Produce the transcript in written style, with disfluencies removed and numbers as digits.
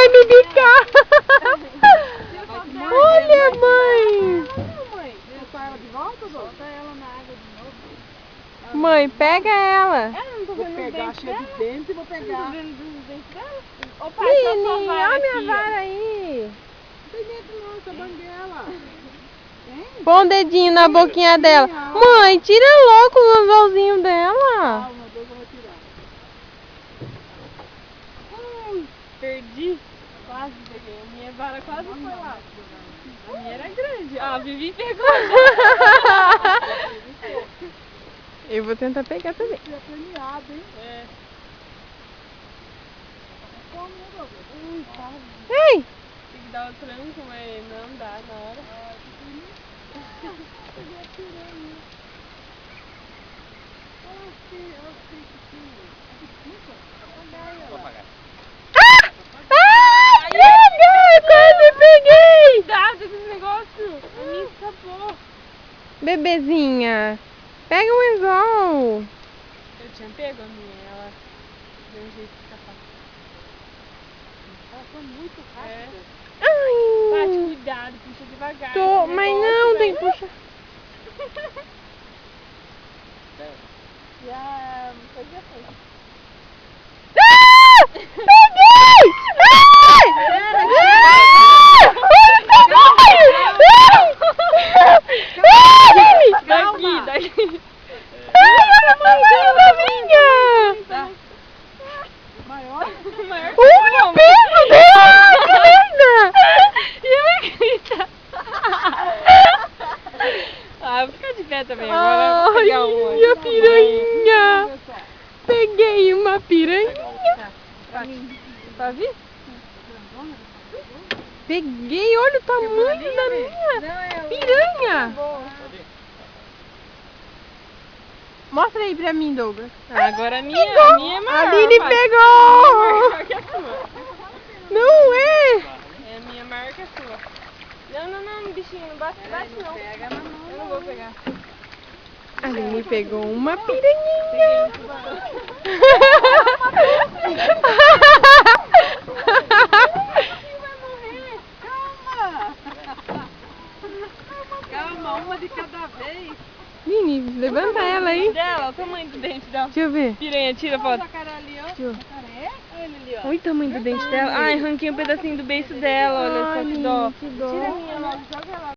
vai me bicar. Olha, mãe. Mãe, pega ela. Vou pegar cheia de dente e vou pegar. Vini, olha minha vara aí. Não tem dente não, essa banguela. Põe o dedinho na boquinha dela. Mãe, tira logo o anzolzinho dela. Calma, Deus, eu vou tirar. Perdi. Quase peguei. A minha vara quase foi lá. A minha era grande. Ah, a Vivi pegou. Eu vou tentar pegar também. Você é premiado, hein? É. Ei! Tem que dar o tranco, mas não dá na hora. Quase peguei! Cuidado com esse negócio. A minha escapou. Bebezinha, pega um anzol. Eu tinha pego a minha, ela deu um jeito de escapar. Ela foi muito rápida. Tati, Ai, cuidado, puxa devagar. tô, mas não, tem que puxar. E a coisa já foi. Peguei! Daqui. Ai, olha a mãozinha da minha! Maior? Maior que Olha o peso dela! Que linda! E ela grita. Ah, eu vou ficar de pé também agora. Eu vou pegar uma. Ai, a piranha! Peguei uma piranha! Pra vir? Peguei, olha o tamanho da minha piranha! Mostra aí pra mim, Douglas. Agora a minha é maior. A Lili Paty. pegou! Maior que a sua. Não é? É a minha maior que a sua. Não, bichinho, não bate não. Pega na mão. Eu não vou pegar. A Lili pegou uma piranhinha. Calma, uma de cada vez. Lili, levanta ela aí. Dela, o tamanho do dente dela. Deixa eu ver. Piranha, tira a foto. Jacaré ali, ó. Deixa eu ver. Jacaré? Olha ele ali, ó. Olha o tamanho do dente dela. Ai, arranquei um pedacinho do beiço dela, olha só Ai, que dó. Lili, que dó. Tira a minha logo, joga ela.